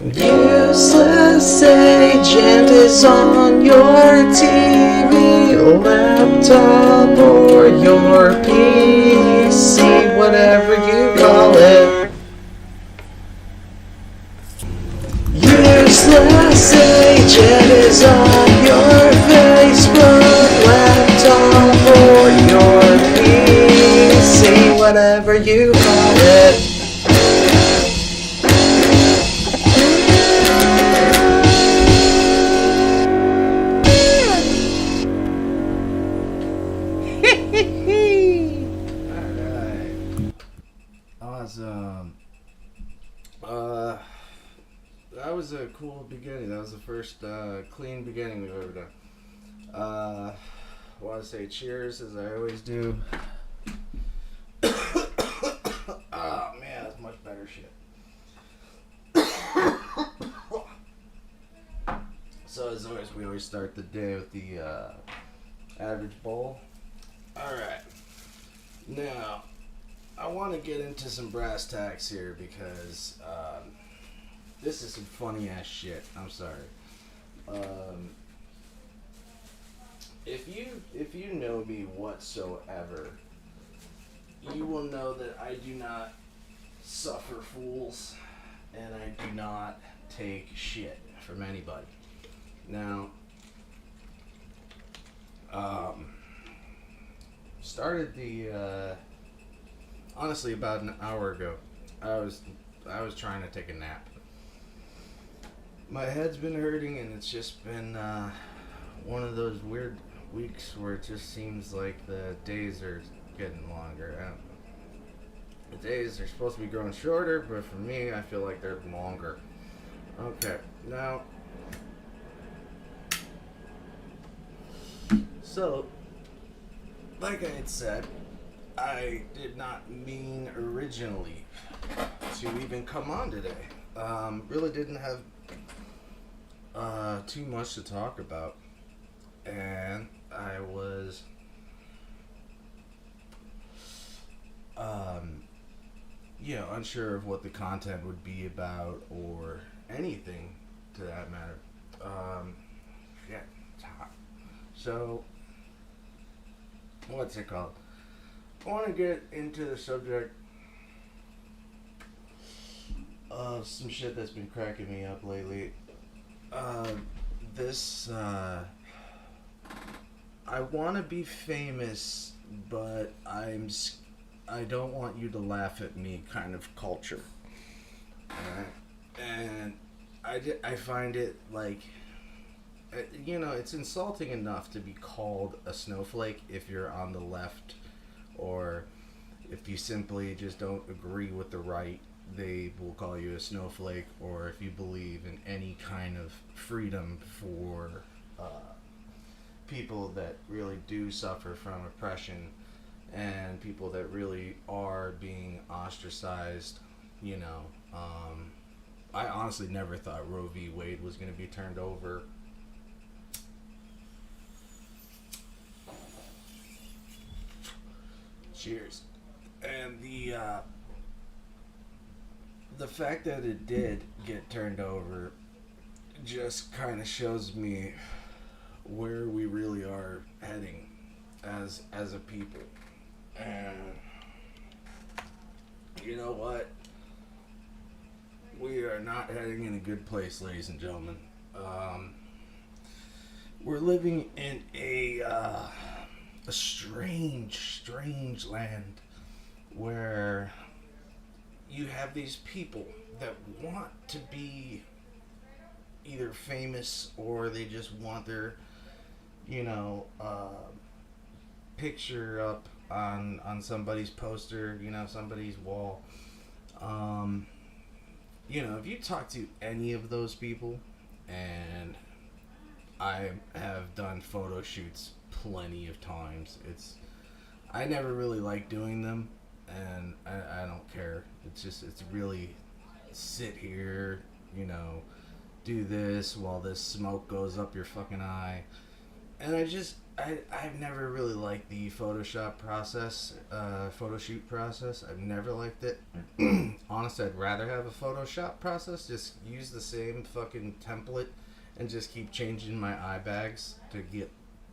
Useless agent is on your TV, laptop, or your PC, whatever you call it. Useless agent is on your Facebook, laptop, or your PC, whatever you call it. Awesome. That was a cool beginning. That was the first clean beginning we've ever done. I want to say cheers, as I always do. Oh man, that's much better shit. So as always, we always start the day with the average bowl. Alright. Now, I want to get into some brass tacks here because this is some funny ass shit. I'm sorry. If you know me whatsoever, you will know that I do not suffer fools and I do not take shit from anybody. Now, started the honestly about an hour ago. I was trying to take a nap. My head's been hurting and it's just been one of those weird weeks where it just seems like the days are getting longer. The days are supposed to be growing shorter, but for me, I feel like they're longer. Okay, now, so, like I had said, I did not mean originally to even come on today. Really didn't have too much to talk about, and I was unsure of what the content would be about or anything to that matter. It's hot. So, what's it called? I want to get into the subject of some shit that's been cracking me up lately. I want to be famous, but I don't want you to laugh at me kind of culture. And I find it like, it's insulting enough to be called a snowflake if you're on the left, or if you simply just don't agree with the right, they will call you a snowflake, or if you believe in any kind of freedom for people that really do suffer from oppression and people that really are being ostracized, I honestly never thought Roe v. Wade was going to be turned over. Cheers. And the fact that it did get turned over just kind of shows me where we really are heading as a people. And you know what? We are not heading in a good place, ladies and gentlemen. We're living in a strange land where you have these people that want to be either famous or they just want their, picture up on somebody's poster, somebody's wall. If you talk to any of those people, and I have done photo shoots plenty of times, I never really like doing them, and I don't care. It's really sit here, do this while this smoke goes up your fucking eye. And I've never really liked the Photoshop process, photo shoot process. I've never liked it. Honestly, I'd rather have a Photoshop process. Just use the same fucking template and just keep changing my eye bags to get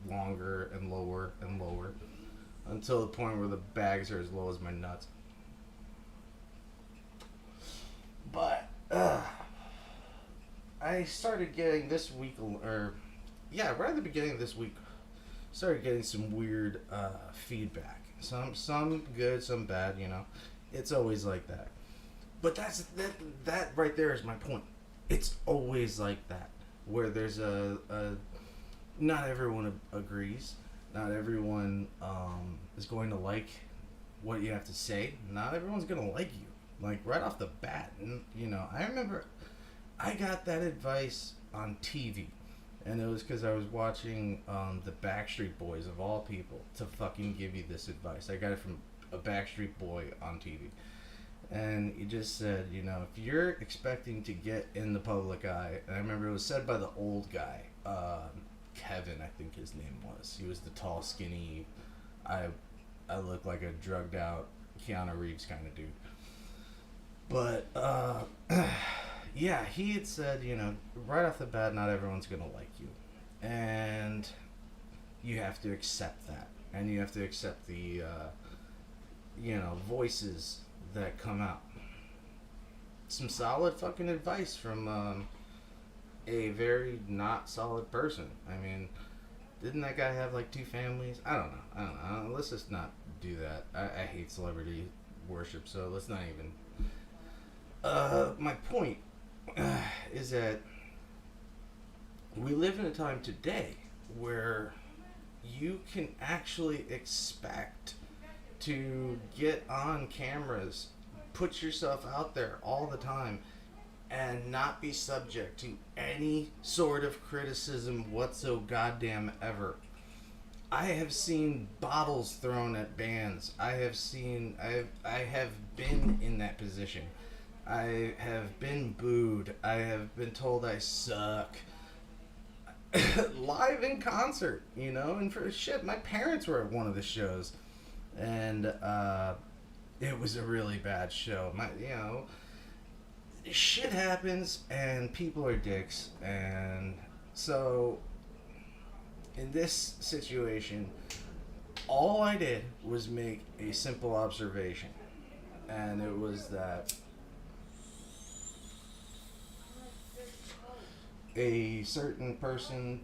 longer and lower until the point where the bags are as low as my nuts. But I started getting this week, or yeah, right at the beginning of this week, started getting some weird feedback. Some good, some bad. You know, it's always like that. But that right there is my point. It's always like that, where there's a not everyone agrees. Not everyone is going to like what you have to say. Not everyone's gonna like you. Like right off the bat, and you know, I remember I got that advice on TV, and it was because I was watching the Backstreet Boys of all people to fucking give you this advice. I got it from a Backstreet Boy on TV, and he just said, you know, if you're expecting to get in the public eye, and I remember it was said by the old guy, Kevin, I think his name was. He was the tall, skinny, I look like a drugged out Keanu Reeves kind of dude. But, yeah, he had said, you know, right off the bat, not everyone's going to like you. And you have to accept that. And you have to accept the, you know, voices that come out. Some solid fucking advice from a very not solid person. I mean, didn't that guy have like 2 families? I don't know. Let's just not do that. I hate celebrity worship, so let's not even... my point is that we live in a time today where you can actually expect to get on cameras, put yourself out there all the time, and not be subject to any sort of criticism whatsoever goddamn ever. I have seen bottles thrown at bands. I have been in that position. I have been booed. I have been told I suck. Live in concert, you know, and for shit, my parents were at one of the shows, and it was a really bad show. You know, shit happens, and people are dicks, and so in this situation, all I did was make a simple observation, and it was that a certain person,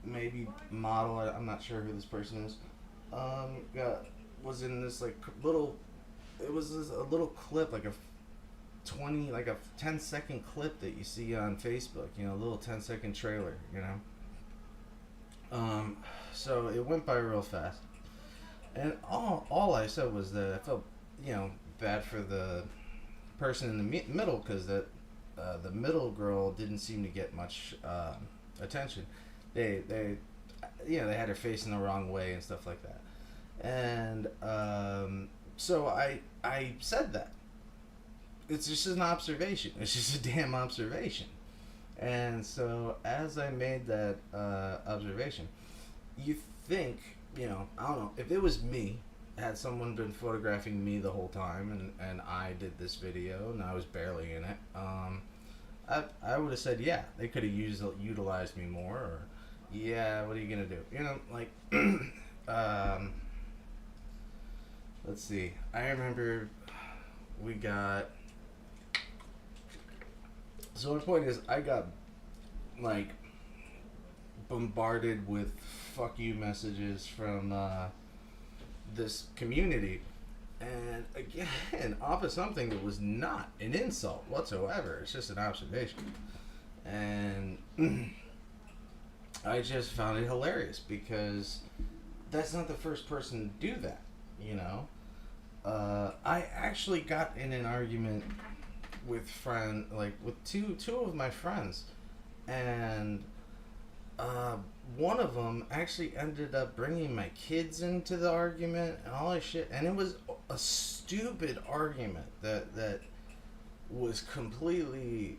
maybe model, I'm not sure who this person is, was in this like little, it was this, a little clip, like a 10-second clip that you see on Facebook, you know, a little 10-second trailer, you know. So it went by real fast, and all I said was that I felt, you know, bad for the person in the middle, because that the middle girl didn't seem to get much attention. They you know, they had her facing the wrong way and stuff like that, and so I said that it's just an observation. It's just a damn observation. And so as I made that observation, you think, you know, I don't know, if it was me, had someone been photographing me the whole time, and I did this video and I was barely in it, I would have said, yeah, they could have utilized me more, or yeah, what are you gonna do? You know, like, let's see, I remember we got, so my point is, I got, like, bombarded with fuck you messages from this community, and again, off of something that was not an insult whatsoever. It's just an observation, and I just found it hilarious, because that's not the first person to do that, you know. I actually got in an argument with with two of my friends, and one of them actually ended up bringing my kids into the argument and all that shit, and it was a stupid argument that was completely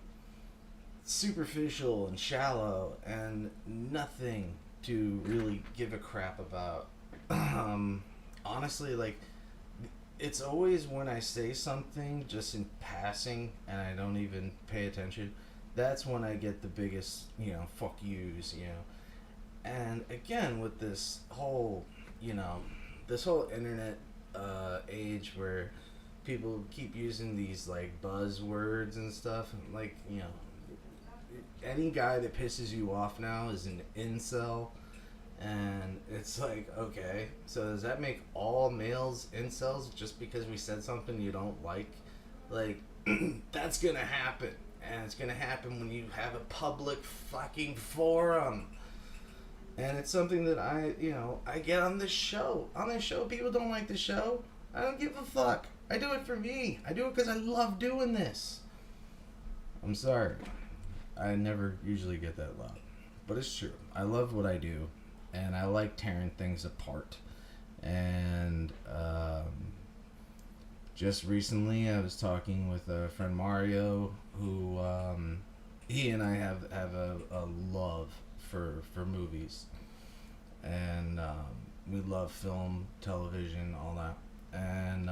superficial and shallow and nothing to really give a crap about. Honestly, like, it's always when I say something just in passing and I don't even pay attention, that's when I get the biggest, fuck yous, And again, with you know, this whole internet age where people keep using these like buzzwords and stuff, like, any guy that pisses you off now is an incel. And it's like, okay, so does that make all males incels just because we said something you don't like? Like, that's gonna happen. And it's gonna happen when you have a public fucking forum. And it's something that I get on this show. On this show, people don't like the show. I don't give a fuck. I do it for me. I do it because I love doing this. I'm sorry. I never usually get that loud. But it's true. I love what I do. And I like tearing things apart. And just recently, I was talking with a friend Mario, who he and I have a love for movies, and we love film, television, all that. And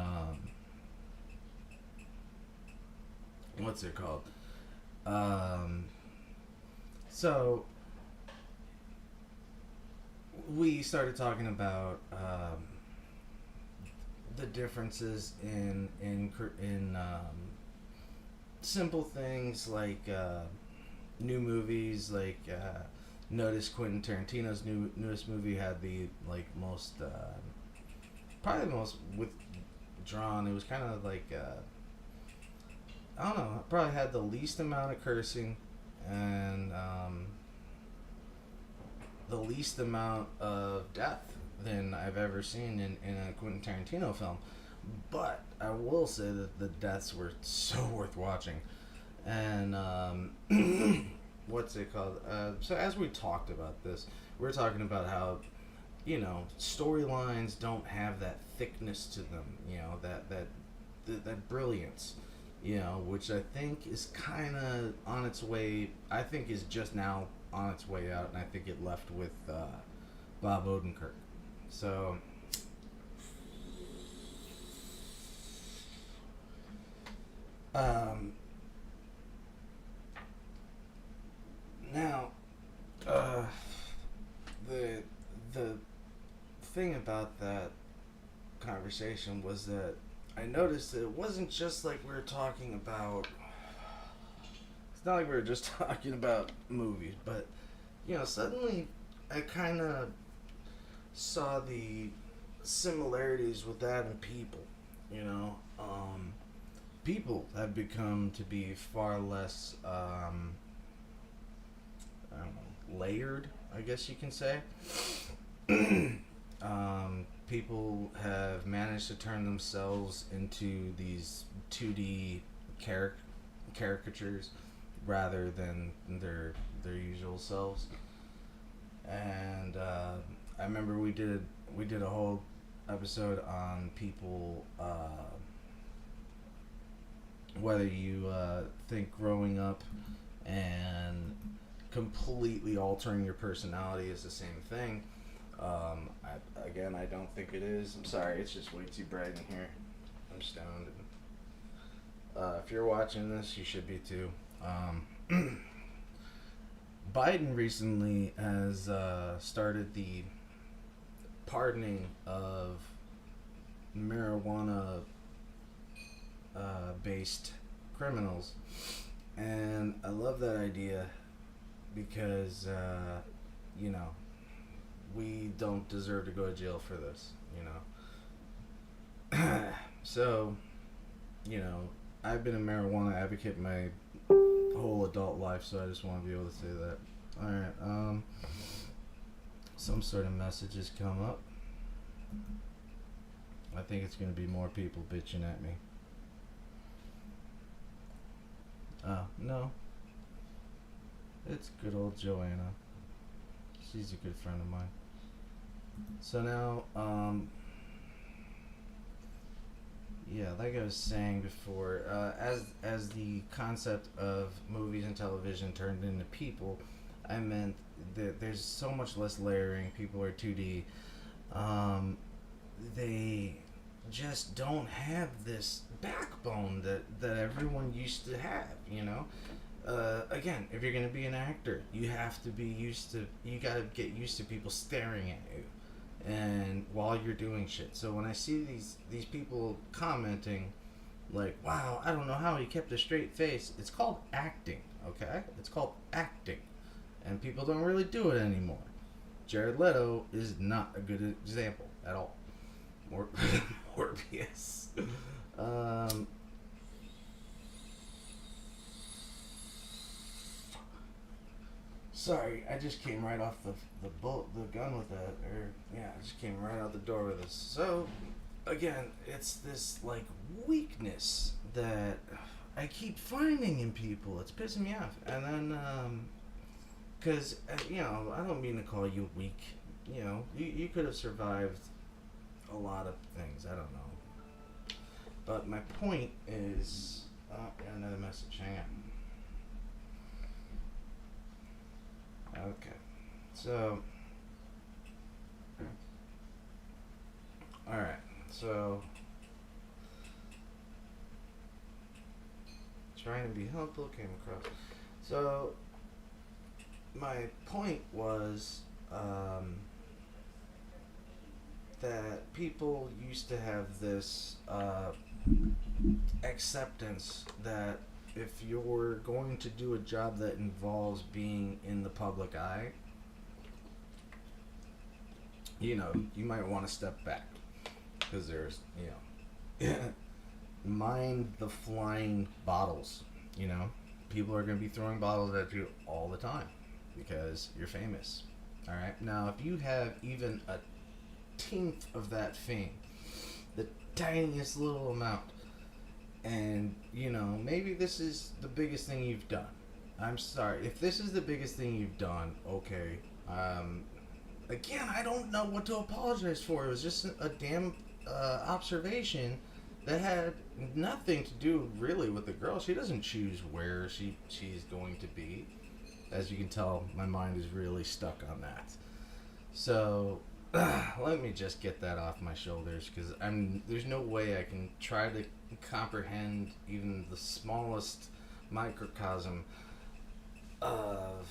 what's it called? So we started talking about the differences in simple things like new movies. Like, notice Quentin Tarantino's newest movie had the like most probably the most withdrawn. It was kind of like I don't know. Probably had the least amount of cursing and the least amount of death than I've ever seen in a Quentin Tarantino film. But I will say that the deaths were so worth watching. And what's it called? So as we talked about this, we're talking about how, storylines don't have that thickness to them, that brilliance, which I think is kind of on its way. I think is just now on its way out, and I think it left with Bob Odenkirk. So now the thing about that conversation was that I noticed that it wasn't just like we were talking about. It's not like we were just talking about movies, but suddenly I kind of saw the similarities with that in people. People have become to be far less, I don't know, layered, I guess you can say. People have managed to turn themselves into these 2D caricatures rather than their usual selves. And I remember we did a whole episode on people, whether you think growing up and completely altering your personality is the same thing. I don't think it is. I'm sorry, it's just way too bright in here. I'm stoned. If you're watching this, you should be too. Biden recently has started the pardoning of marijuana based criminals, and I love that idea because we don't deserve to go to jail for this, So, I've been a marijuana advocate my whole adult life, so I just want to be able to say that. Alright, some sort of messages come up. I think it's going to be more people bitching at me. No. It's good old Joanna. She's a good friend of mine. So now, like I was saying before, as the concept of movies and television turned into people, I meant that there's so much less layering. People are 2D. Um, they just don't have this backbone that everyone used to have, you know? Again, if you're gonna be an actor, you have to be used to, you gotta get used to people staring at you and while you're doing shit. So when I see these people commenting like, wow, I don't know how he kept a straight face, it's called acting, okay? It's called acting. And people don't really do it anymore. Jared Leto is not a good example at all. Morbius. Sorry, I just came right off the gun with that, I just came right out the door with this. So, again, it's this like weakness that I keep finding in people. It's pissing me off, and then because I don't mean to call you weak. You could have survived a lot of things. I don't know, but my point is, another message. Hang on. Okay, so, alright, so, trying to be helpful came across. So, my point was, that people used to have this, acceptance that if you're going to do a job that involves being in the public eye, you might want to step back because there's, mind the flying bottles. People are going to be throwing bottles at you all the time because you're famous. All right. Now, if you have even a tenth of that fame, the tiniest little amount, and maybe this is the biggest thing you've done. I'm sorry if this is the biggest thing you've done. Okay. Again, I don't know what to apologize for. It was just a damn observation that had nothing to do really with the girl. She doesn't choose where she's going to be. As you can tell, my mind is really stuck on that. So let me just get that off my shoulders, because there's no way I can try to comprehend even the smallest microcosm of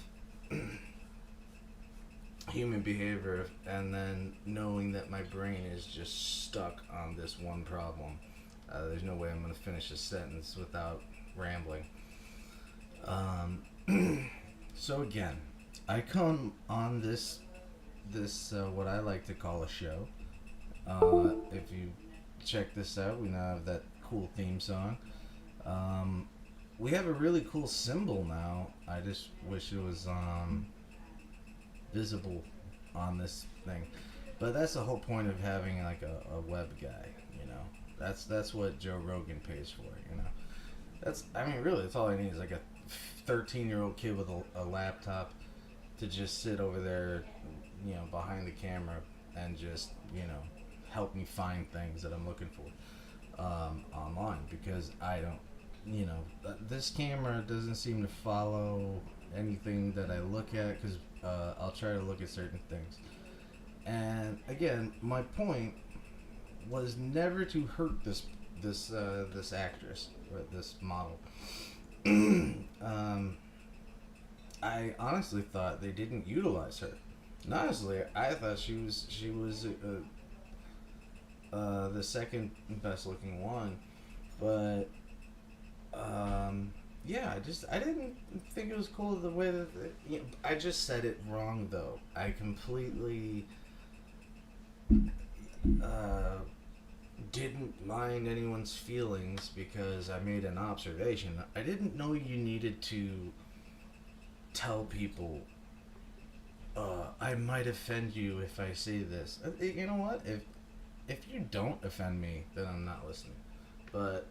human behavior, and then knowing that my brain is just stuck on this one problem. There's no way I'm going to finish a sentence without rambling. So again, I come on this what I like to call a show. If you check this out, we now have that cool theme song. We have a really cool symbol now. I just wish it was visible on this thing, but that's the whole point of having like a web guy. That's what Joe Rogan pays for. Really, that's all I need is like a 13-year-old kid with a laptop to just sit over there, behind the camera and just, help me find things that I'm looking for online, because I don't, this camera doesn't seem to follow anything that I look at, because I'll try to look at certain things. And again, my point was never to hurt this actress or this model. I honestly thought they didn't utilize her. And honestly, I thought she was the second best looking one, but I didn't think it was cool the way that I just said it wrong though. I completely didn't mind anyone's feelings because I made an observation. I didn't know you needed to tell people, I might offend you if I say this. You know what? If you don't offend me, then I'm not listening. But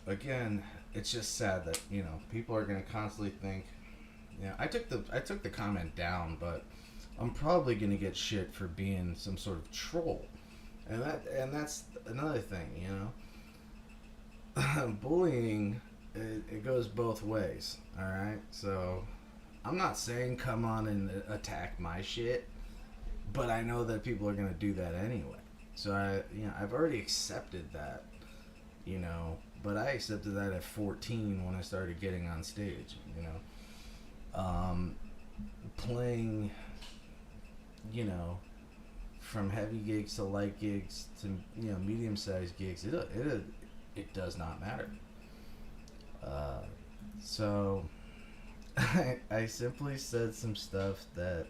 again, it's just sad that people are gonna constantly think. I took the comment down, but I'm probably gonna get shit for being some sort of troll, and that's another thing. Bullying it goes both ways. All right, so I'm not saying come on and attack my shit, but I know that people are gonna do that anyway. So I've already accepted that, but I accepted that at 14 when I started getting on stage, playing, from heavy gigs to light gigs to medium-sized gigs. It does not matter. So I simply said some stuff that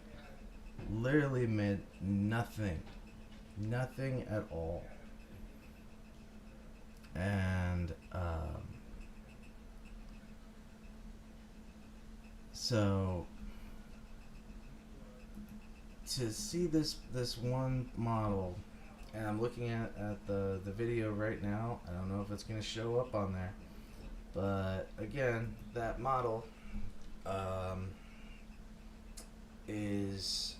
literally meant nothing at all. And so to see this one model, and I'm looking at the video right now. I don't know if it's gonna show up on there, but again, that model is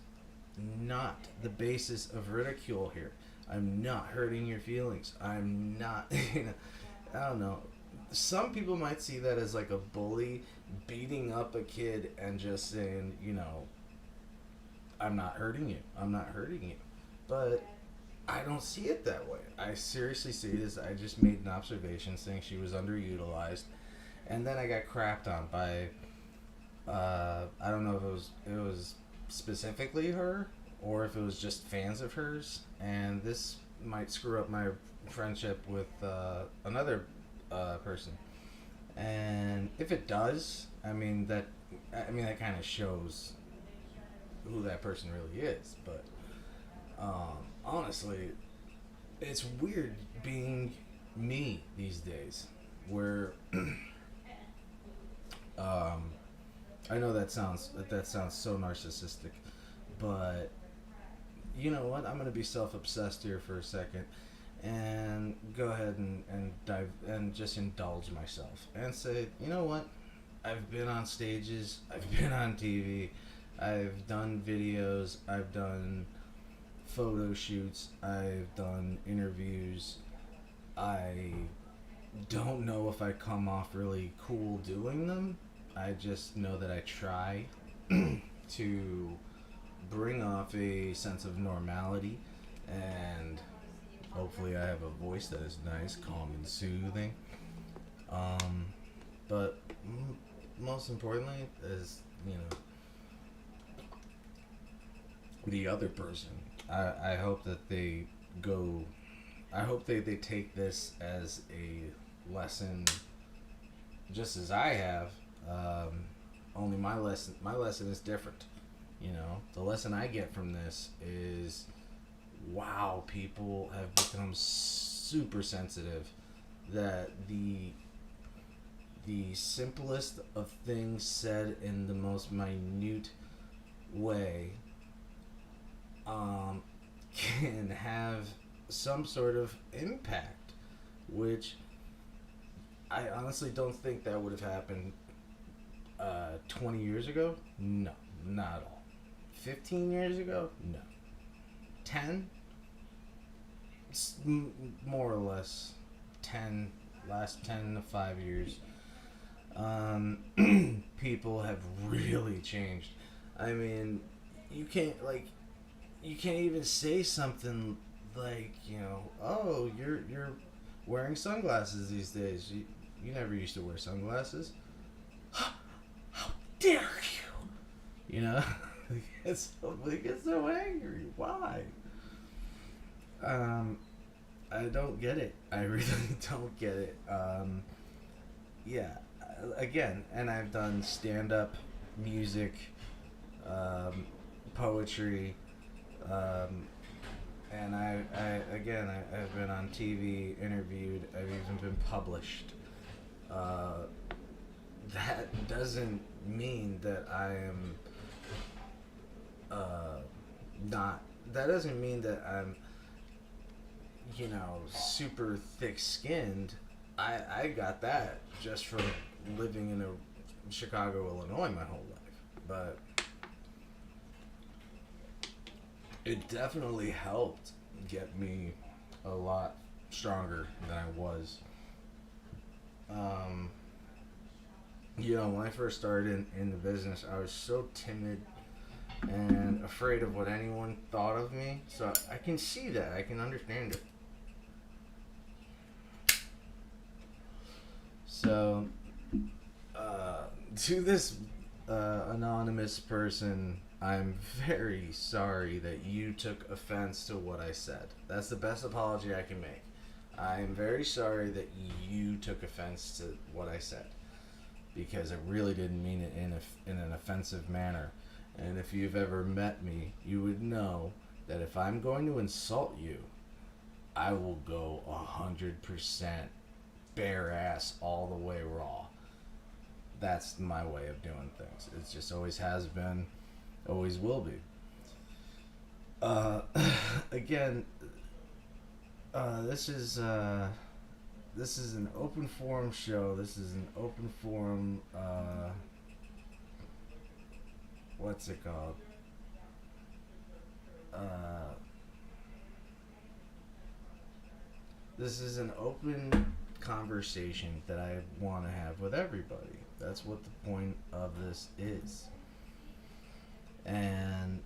not the basis of ridicule here. I'm not hurting your feelings. I'm not, I don't know. Some people might see that as like a bully beating up a kid and just saying, I'm not hurting you. I'm not hurting you. But I don't see it that way. I seriously see it as I just made an observation saying she was underutilized. And then I got crapped on by, I don't know if it was specifically her or if it was just fans of hers. And this might screw up my friendship with another person. And if it does, that kind of shows who that person really is. But honestly, it's weird being me these days, where I know that sounds so narcissistic, but you know what? I'm gonna be self-obsessed here for a second and go ahead and dive and just indulge myself and say, you know what? I've been on stages, I've been on TV, I've done videos, I've done photo shoots, I've done interviews. I don't know if I come off really cool doing them. I just know that I try to bring off a sense of normality, and hopefully I have a voice that is nice, calm, and soothing. But most importantly is, the other person. I hope that they take this as a lesson, just as I have. Only my lesson is different. The lesson I get from this is, wow, people have become super sensitive that the simplest of things said in the most minute way can have some sort of impact, which I honestly don't think that would have happened 20 years ago. No, not at all. 15 years ago? No. 10? More or less 10, last 10 to 5 years. People have really changed. You can't even say something like, oh, you're wearing sunglasses these days. You never used to wear sunglasses. How dare you? It gets so angry. Why? I don't get it. I really don't get it. Yeah. Again, and I've done stand-up, music, poetry, and I've been on TV, interviewed. I've even been published. That doesn't mean that I am not. That doesn't mean that I'm, super thick-skinned. I got that just from living in Chicago, Illinois my whole life. But it definitely helped get me a lot stronger than I was. When I first started in the business, I was so timid and afraid of what anyone thought of me. So I can see that. I can understand it. So, to this anonymous person, I'm very sorry that you took offense to what I said. That's the best apology I can make. I'm very sorry that you took offense to what I said, because I really didn't mean it in an offensive manner. And if you've ever met me, you would know that if I'm going to insult you, I will go 100% bare ass all the way raw. That's my way of doing things. It just always has been, always will be. Again, this is an open forum show. This is an open forum. What's it called? This is an open conversation that I want to have with everybody. That's what the point of this is. And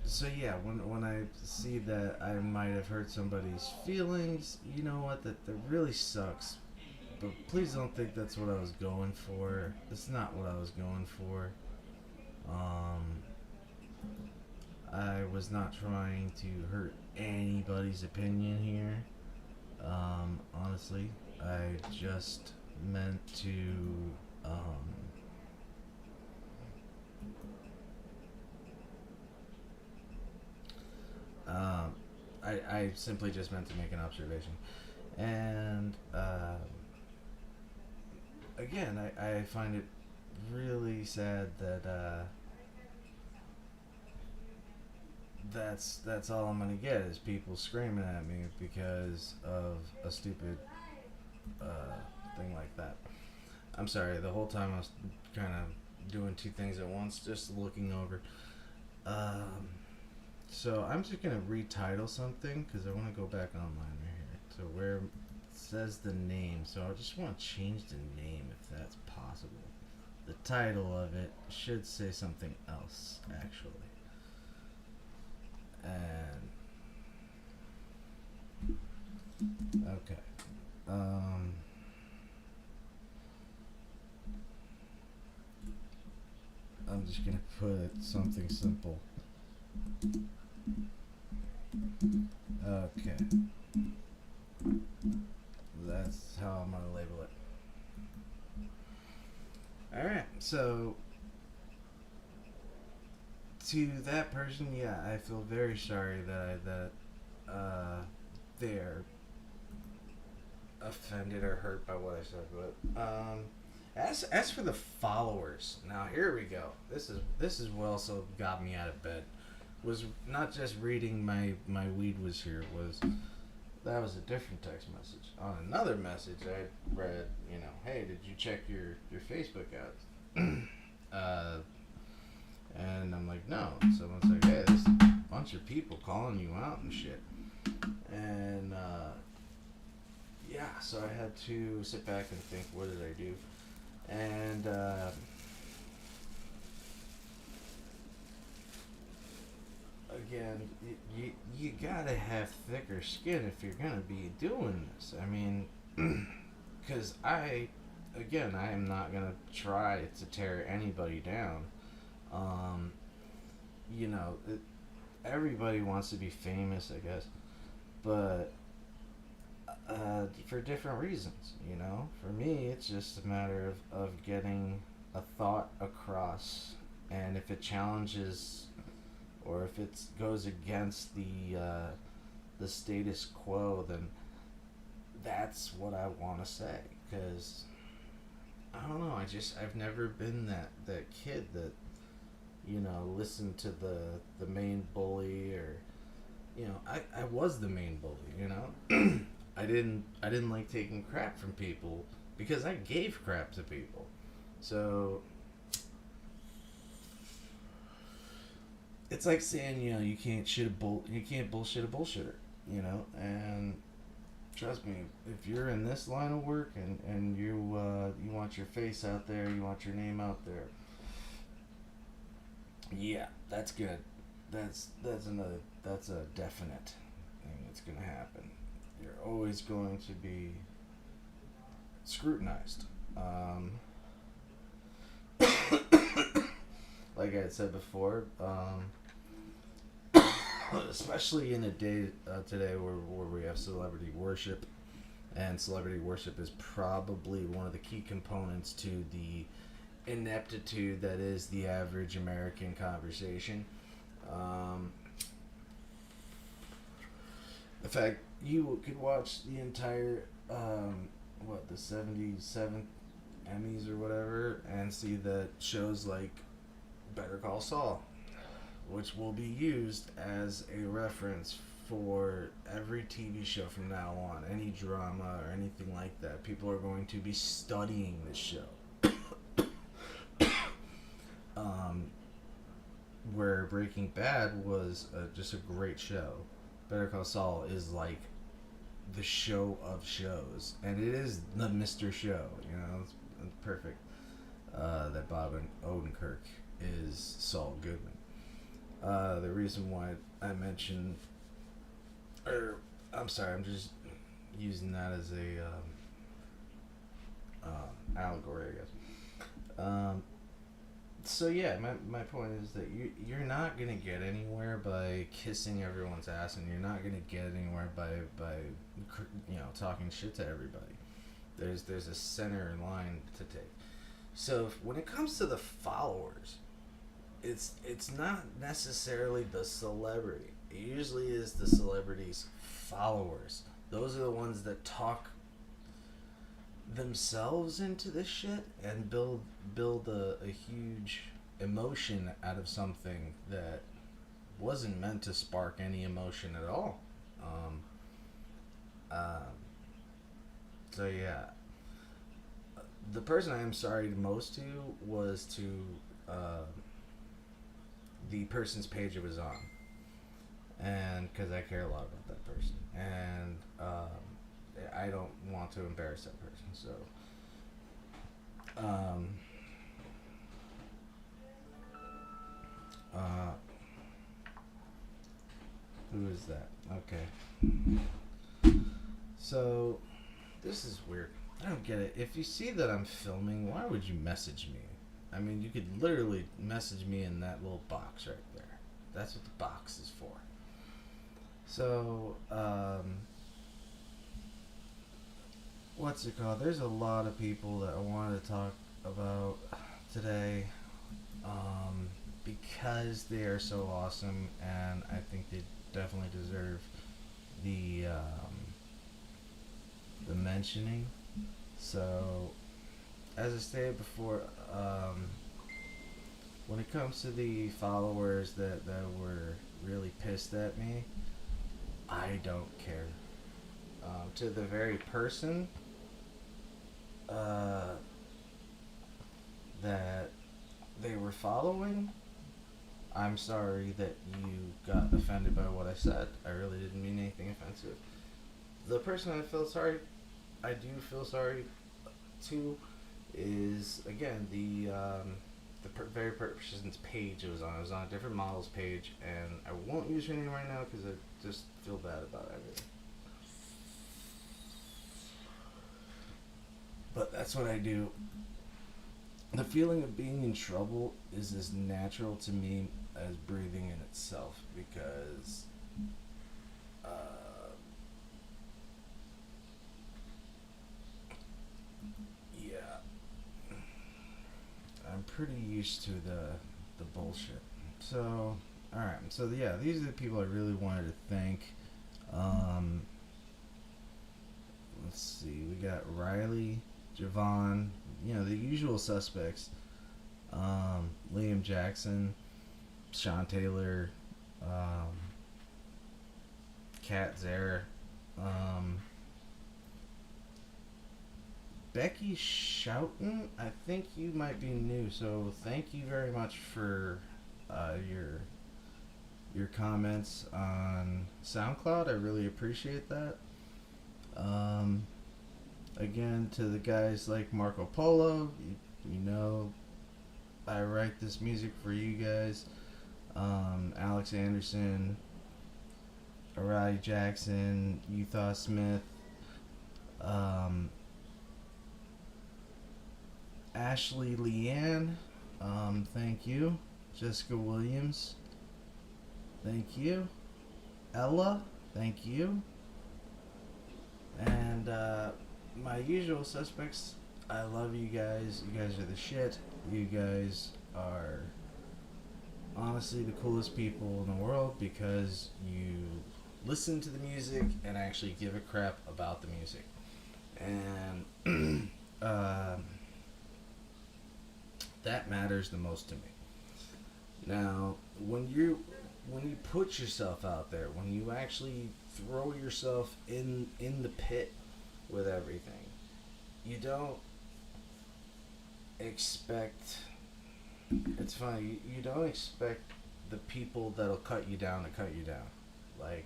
so yeah, when I see that I might have hurt somebody's feelings, you know what? That really sucks. But please don't think that's what I was going for. It's not what I was going for. I was not trying to hurt anybody's opinion here. Honestly, I just meant to, I simply just meant to make an observation. And, again, I find it really sad that, that's all I'm gonna get is people screaming at me because of a stupid thing like that. I'm sorry, the whole time I was kind of doing two things at once, just looking over. So I'm just gonna retitle something because I want to go back online right here. So where it says the name, so I just want to change the name if that's possible. The title of it should say something else actually. And okay, I'm just gonna put something simple. Okay, that's how I'm gonna label it. All right, so to that person, yeah, I feel very sorry that they're offended or hurt by what I said. But as for the followers, now here we go. This is what also got me out of bed. Was not just reading my weed was here. That was a different text message. On another message, I read, hey, did you check your Facebook out? And I'm like, no. Someone's like, hey, there's a bunch of people calling you out and shit. And, yeah, so I had to sit back and think, what did I do? And, again, you gotta have thicker skin if you're gonna be doing this. I mean, because I am not gonna try to tear anybody down. Everybody wants to be famous, I guess, but for different reasons. For me, it's just a matter of getting a thought across, and if it challenges or if it goes against the status quo, then that's what I want to say. Because I don't know, I've never been that kid that listened to the main bully, or I was the main bully. I didn't like taking crap from people because I gave crap to people. So it's like saying, you can't bullshit a bullshitter, and trust me, if you're in this line of work and you want your face out there, you want your name out there, yeah, that's good. That's a definite thing that's gonna happen. You're always going to be scrutinized. Like I had said before, especially in a day today where we have celebrity worship, and celebrity worship is probably one of the key components to the ineptitude that is the average American conversation. In fact, you could watch the entire the 77th Emmys or whatever, and see that shows like Better Call Saul, which will be used as a reference for every TV show from now on. Any drama or anything like that, people are going to be studying this show. Where Breaking Bad was just a great show, Better Call Saul is like the show of shows, and it is the Mr. Show. You know, it's perfect that Bob Odenkirk is Saul Goodman. The reason why I mentioned, I'm sorry, I'm just using that as a allegory, I guess. So yeah, my point is that you're not gonna get anywhere by kissing everyone's ass, and you're not gonna get anywhere by talking shit to everybody. There's a center line to take. So when it comes to the followers, it's not necessarily the celebrity. It usually is the celebrity's followers. Those are the ones that talk themselves into this shit and build a huge emotion out of something that wasn't meant to spark any emotion at all. So yeah, the person I am sorry most to was to the person's page it was on, and because I care a lot about that person, and I don't want to embarrass that person, so who is that? Okay, so this is weird. I don't get it. If you see that I'm filming, why would you message me? I mean, you could literally message me in that little box right there. That's what the box is for. So, what's it called? There's a lot of people that I wanted to talk about today, because they are so awesome, and I think they definitely deserve the mentioning. So, as I stated before, when it comes to the followers that were really pissed at me, I don't care. To the very person that they were following, I'm sorry that you got offended by what I said. I really didn't mean anything offensive. The person I do feel sorry to, is again the very person's page it was on. It was on a different model's page, and I won't use her name right now because I just feel bad about everything. But that's what I do. The feeling of being in trouble is as natural to me as breathing in itself, because I'm pretty used to the bullshit. So, alright. So, yeah, these are the people I really wanted to thank. Let's see. We got Riley, Javon, the usual suspects. Liam Jackson, Sean Taylor, Kat Zare, Becky Schouten. I think you might be new, so thank you very much for your comments on SoundCloud. I really appreciate that. Um, Again, to the guys like Marco Polo, you know, I write this music for you guys. Alex Anderson, Arati Jackson, Utah Smith, um, Ashley Leanne, thank you. Jessica Williams, thank you. Ella, thank you. And my usual suspects, I love you guys. You guys are the shit. You guys are honestly the coolest people in the world because you listen to the music and actually give a crap about the music. And that matters the most to me. Now, when you put yourself out there, when you actually throw yourself in the pit with everything, you don't expect. It's funny. You don't expect the people that'll cut you down to cut you down. Like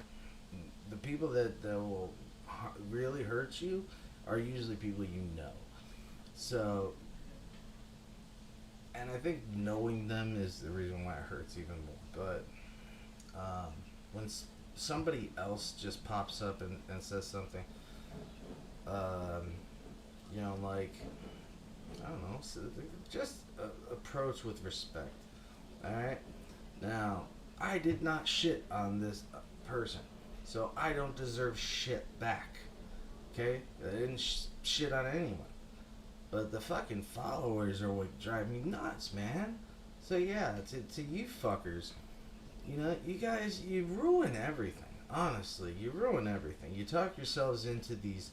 the people that will really hurt you are usually people you know. So, and I think knowing them is the reason why it hurts even more. But when somebody else just pops up and says something, you know, like, I don't know, so just approach with respect. Alright? Now, I did not shit on this person, so I don't deserve shit back. Okay? I didn't shit on anyone. But the fucking followers are what drive me nuts, man. So yeah, to you fuckers, you know, you guys, you ruin everything. Honestly, you ruin everything. You talk yourselves into these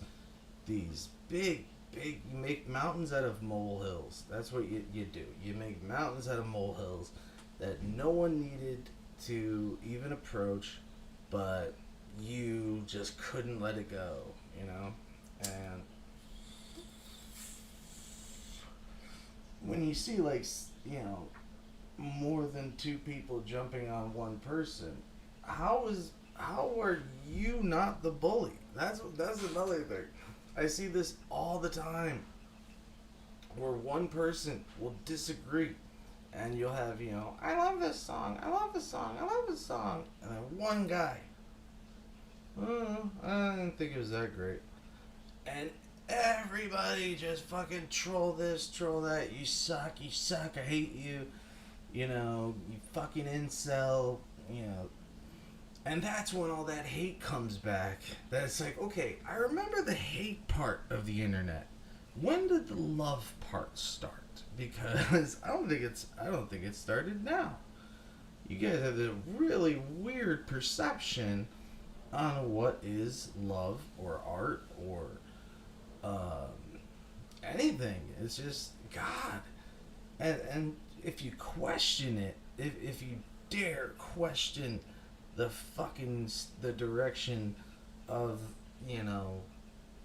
big, you make mountains out of molehills. That's what you do. You make mountains out of molehills that no one needed to even approach, but you just couldn't let it go, you know? And when you see, like, you know, more than two people jumping on one person, how are you not the bully? That's another thing. I see this all the time, where one person will disagree, and you'll have, you know, I love this song, I love this song, I love this song, and then one guy, oh, I didn't think it was that great, and everybody just fucking troll this, troll that. You suck, I hate you. You know, you fucking incel. You know, and that's when all that hate comes back. That's like, okay, I remember the hate part of the internet. When did the love part start? Because I don't think it started now. You guys have a really weird perception on what is love or art or anything. It's just God. And if you question it, if you dare question the direction of, you know,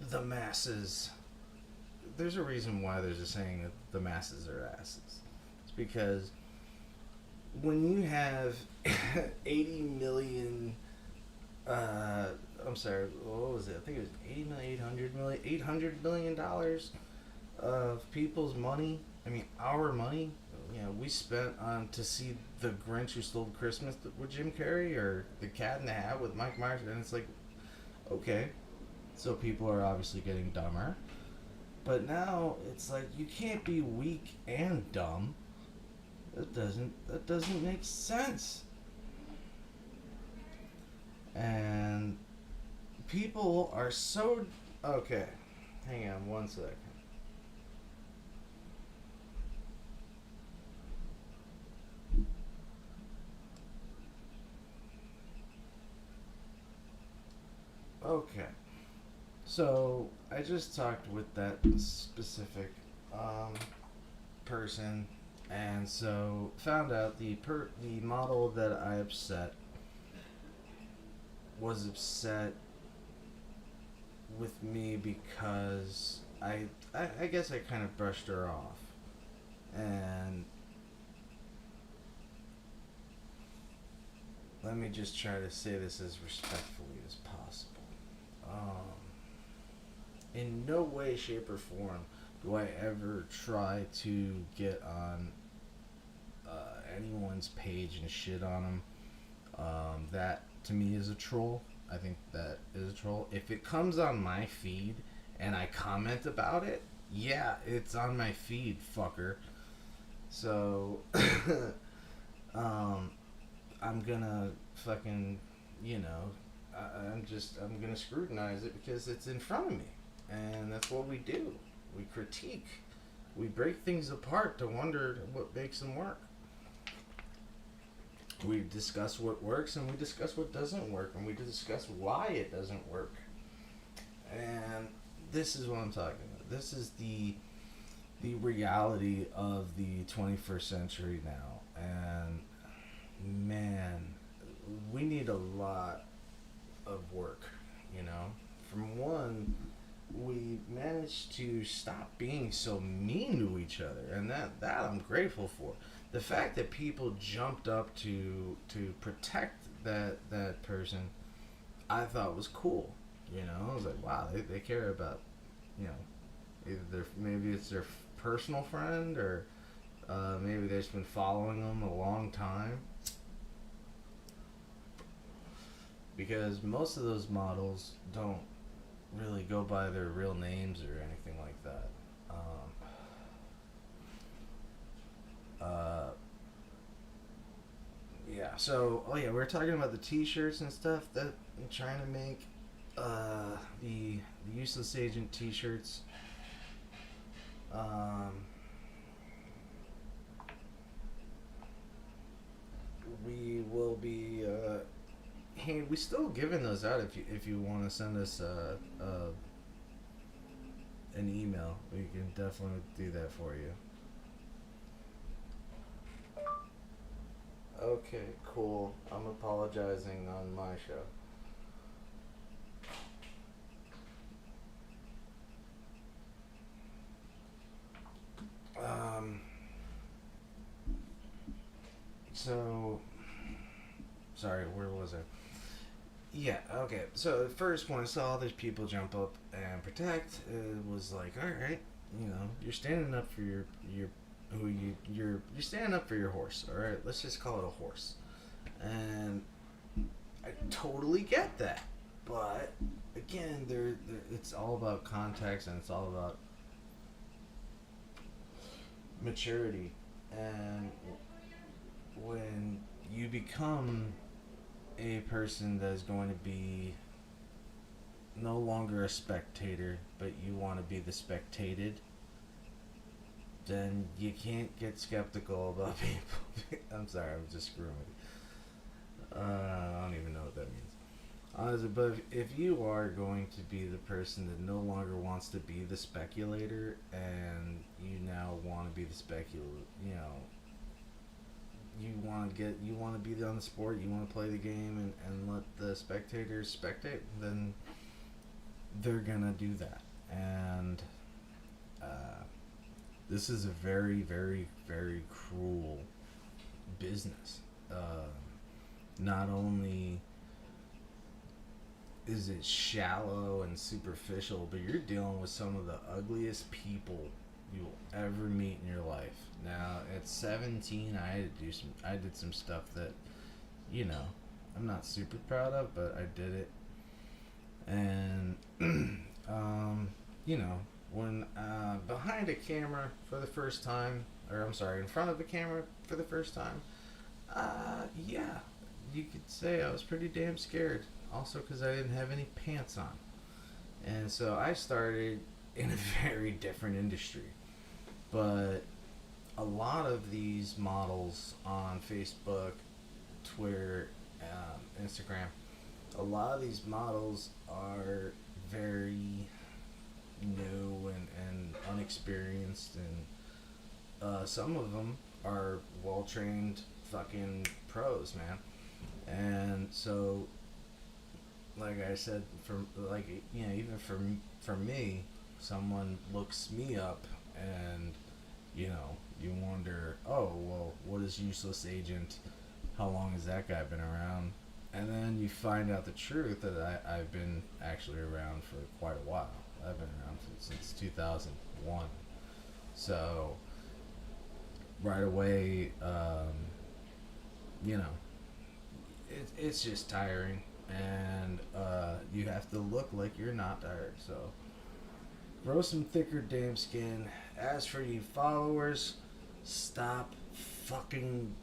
the masses, there's a reason why there's a saying that the masses are asses. It's because when you have 80 million I'm sorry, what was it? I think it was 80 million, $800 million of people's money. I mean, our money. You know, we spent on to see The Grinch Who Stole Christmas with Jim Carrey, or The Cat in the Hat with Mike Myers, and it's like, okay, so people are obviously getting dumber. But now it's like you can't be weak and dumb. That doesn't make sense. And people are so... Okay, hang on one second. Okay, so I just talked with that specific person, and so found out the model that I upset was upset with me because I guess I kind of brushed her off, and let me just try to say this as respectfully as possible. in no way, shape, or form do I ever try to get on anyone's page and shit on them. That to me is a troll. I think that is a troll. If it comes on my feed and I comment about it, yeah, it's on my feed, fucker. So, I'm gonna fucking, you know, I'm gonna scrutinize it because it's in front of me. And that's what we do. We critique. We break things apart to wonder what makes them work. We discuss what works and we discuss what doesn't work and we discuss why it doesn't work. And this is what I'm talking about. This is the reality of the 21st century now. And man, we need a lot of work, you know. From one, we managed to stop being so mean to each other, and that I'm grateful for. The fact that people jumped up to protect that person, I thought was cool. You know, I was like, wow, they care about, you know, either maybe it's their personal friend or maybe they've just been following them a long time. Because most of those models don't really go by their real names or anything like that. Yeah, so, oh yeah, we were talking about the t-shirts and stuff that I'm trying to make, the Useless Agent t-shirts. We will be, hey, we still giving those out if you want to send us an email. We can definitely do that for you. Okay, cool. I'm apologizing on my show. So, sorry, where was I? Yeah, okay. So the first when I saw these people jump up and protect, it was like, all right, you know, you're standing up for your you're standing up for your horse. All right, let's just call it a horse, and I totally get that. But again, it's all about context and it's all about maturity, and when you become a person that is going to be no longer a spectator, but you want to be the spectated, then you can't get skeptical about people. I'm sorry, I'm just screwing with you. I don't even know what that means. Honestly, but if you are going to be the person that no longer wants to be the speculator and you now want to be the you know, you want to be on the sport, you want to play the game and let the spectators spectate, then they're gonna do that. And this is a very, very, very cruel business. Not only is it shallow and superficial, but you're dealing with some of the ugliest people you will ever meet in your life. Now, at 17, I did some stuff that, you know, I'm not super proud of, but I did it. And, you know, when behind a camera for the first time, or I'm sorry, in front of a camera for the first time, yeah, you could say I was pretty damn scared. Also, because I didn't have any pants on. And so I started in a very different industry. But a lot of these models on Facebook, Twitter, Instagram, a lot of these models are very new and unexperienced, and some of them are well-trained fucking pros, man. And so, like I said, even for me, someone looks me up, and you know, you wonder, oh well, what is Useless Agent? How long has that guy been around? And then you find out the truth that I've been actually around for quite a while. I've been around since 2001. So right away, you know, it's just tiring, and you have to look like you're not tired. So grow some thicker damn skin. As for you followers, stop fucking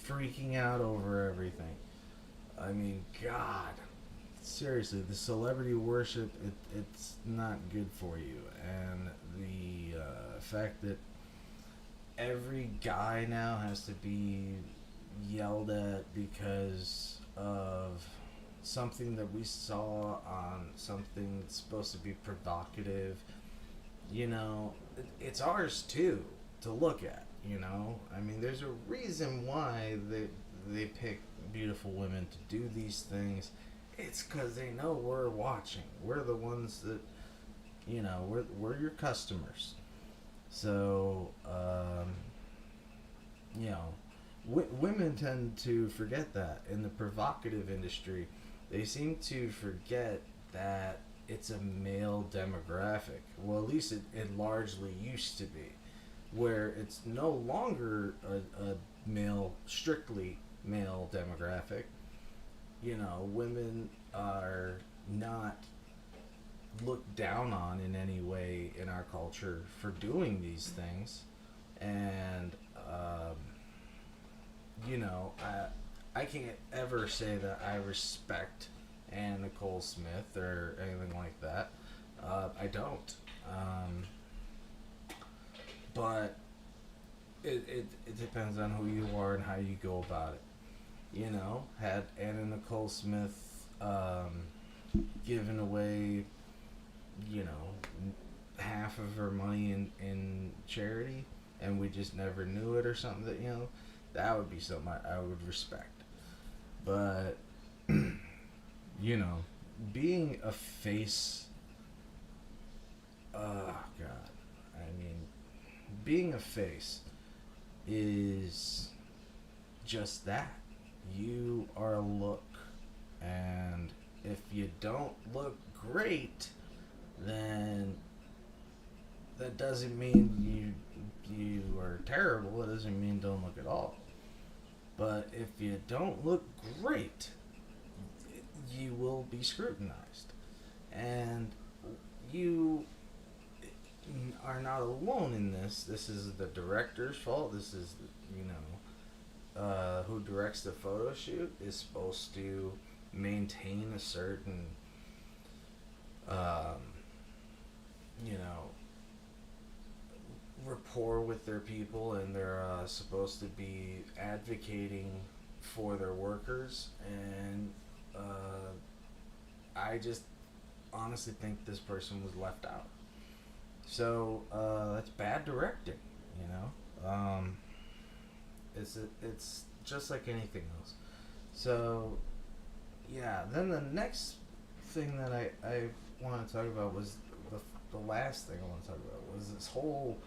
freaking out over everything. I mean, God, seriously, the celebrity worship, it's not good for you. And the fact that every guy now has to be yelled at because of something that we saw on something that's supposed to be provocative, it's ours too to look at. I mean, there's a reason why they pick beautiful women to do these things. It's because they know we're watching. We're the ones that, we're your customers. So, women tend to forget that. In the provocative industry, they seem to forget that it's a male demographic. Well, at least it largely used to be, where it's no longer a strictly male demographic. Women are not looked down on in any way in our culture for doing these things. And, I can't ever say that I respect Anna Nicole Smith or anything like that. I don't. But it depends on who you are and how you go about it. Had Anna Nicole Smith given away, half of her money in charity, and we just never knew it or something, that would be something I would respect. But, being a face, oh God, I mean, being a face is just that. You are a look, and if you don't look great, then that doesn't mean you are terrible. It doesn't mean don't look at all. But if you don't look great, you will be scrutinized, and you are not alone in this. This is the director's fault. This is, who directs the photo shoot is supposed to maintain a certain, um, you know, rapport with their people, and they're supposed to be advocating for their workers. And I just honestly think this person was left out. So that's bad directing, you know. It's just like anything else. So yeah. Then the next thing that I want to talk about was the last thing I want to talk about was this whole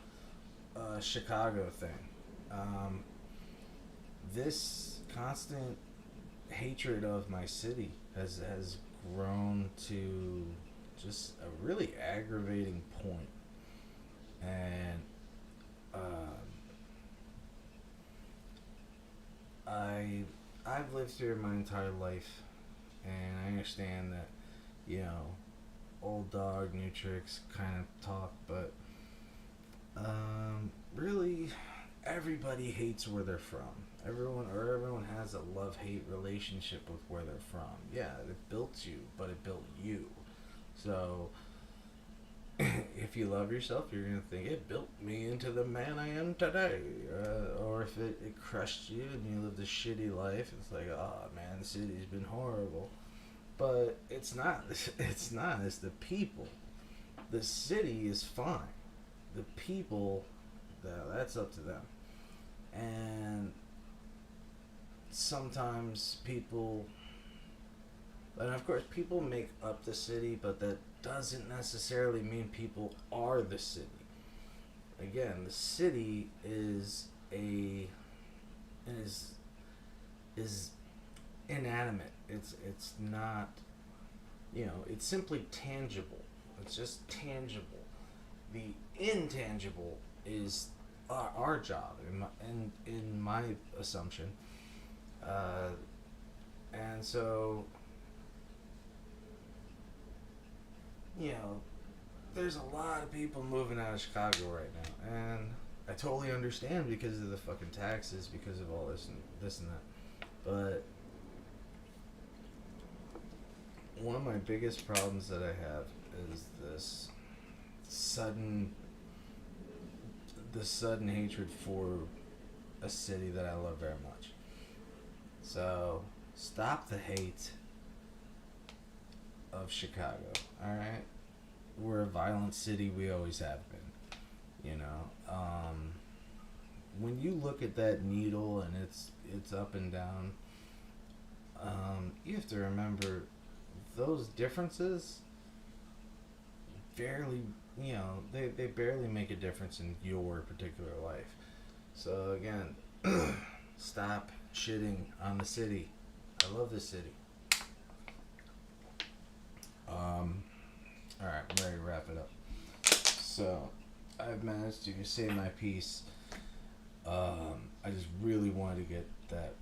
Chicago thing. This constant hatred of my city has grown to just a really aggravating point. And I've lived here my entire life, and I understand that, old dog, new tricks kind of talk, but really, everybody hates where they're from. Everyone has a love-hate relationship with where they're from. Yeah, it built you, but it built you. So if you love yourself, you're going to think it built me into the man I am today. Or if it crushed you and you lived a shitty life, it's like, oh man, the city's been horrible. But it's not. It's not. It's the people. The city is fine. The people, that's up to them. And sometimes people, and of course people make up the city, but that doesn't necessarily mean people are the city. Again, the city is inanimate. It's not, it's simply tangible. It's just tangible. The intangible is our job, in my assumption. And so, you know, there's a lot of people moving out of Chicago right now, and I totally understand because of the fucking taxes, because of all this and that. But one of my biggest problems that I have is this sudden hatred for a city that I love very much. So stop the hate of Chicago, alright? We're a violent city, we always have been, you know. When you look at that needle and it's up and down, you have to remember those differences barely, you know, they barely make a difference in your particular life. So again, stop shitting on the city. I love this city. Alright, I'm ready to wrap it up. So, I've managed to say my piece. I just really wanted to get that.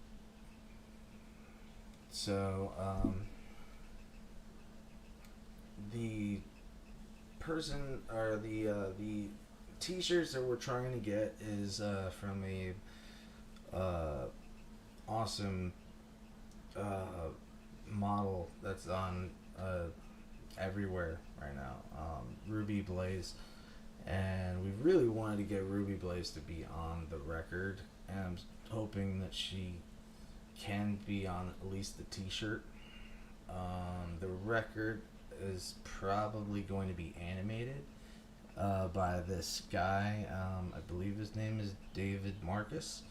So, the person, or the t-shirts that we're trying to get is from a awesome model that's on everywhere right now, Ruby Blaze, and we really wanted to get Ruby Blaze to be on the record, and I'm hoping that she can be on at least the t-shirt. The record is probably going to be animated by this guy. I believe his name is David Marcus,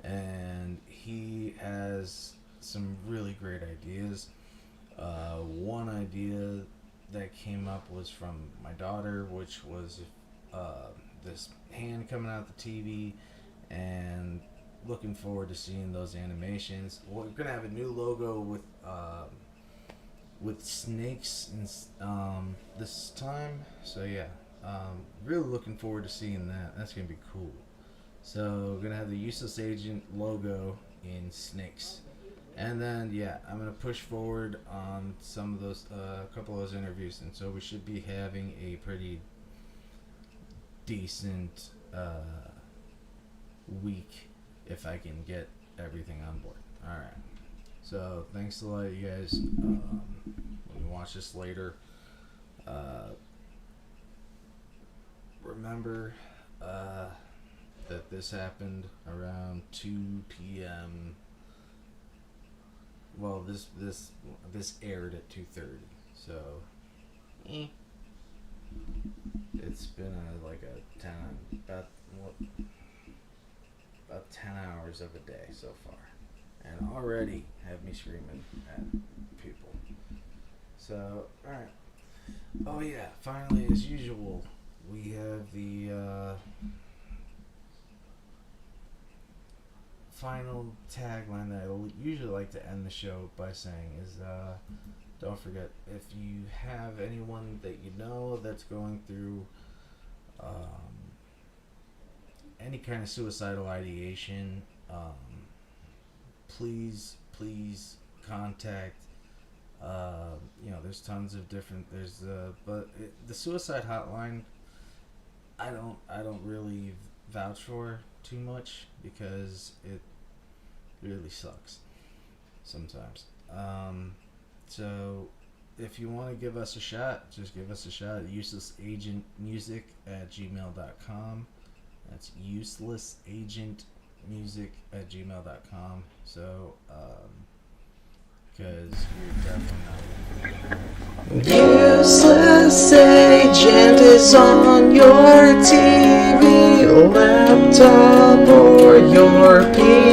and he has some really great ideas. One idea that came up was from my daughter, which was this hand coming out the TV, and looking forward to seeing those animations. We're gonna have a new logo with snakes and this time, so yeah, really looking forward to seeing that. That's gonna be cool. So we're gonna have the Useless Agent logo in snakes. And then, yeah, I'm going to push forward on some of those, a couple of those interviews. And so we should be having a pretty decent week if I can get everything on board. Alright. So, thanks a lot, you guys. When you watch this later, remember that this happened around 2 p.m. Well, this aired at 2:30, so it's been about 10 hours of a day so far, and already have me screaming at people. So, all right. Oh yeah, finally, as usual, we have the final tagline that I usually like to end the show by saying is, don't forget, if you have anyone that you know that's going through any kind of suicidal ideation, please contact, there's tons of different, but the suicide hotline, I don't really vouch for too much because it really sucks sometimes. So if you want to give us a shot, just give us a shot. uselessagentmusic@gmail.com. That's uselessagentmusic@gmail.com. So because you're definitely not. Useless Agent is on your TV, laptop, or your PC.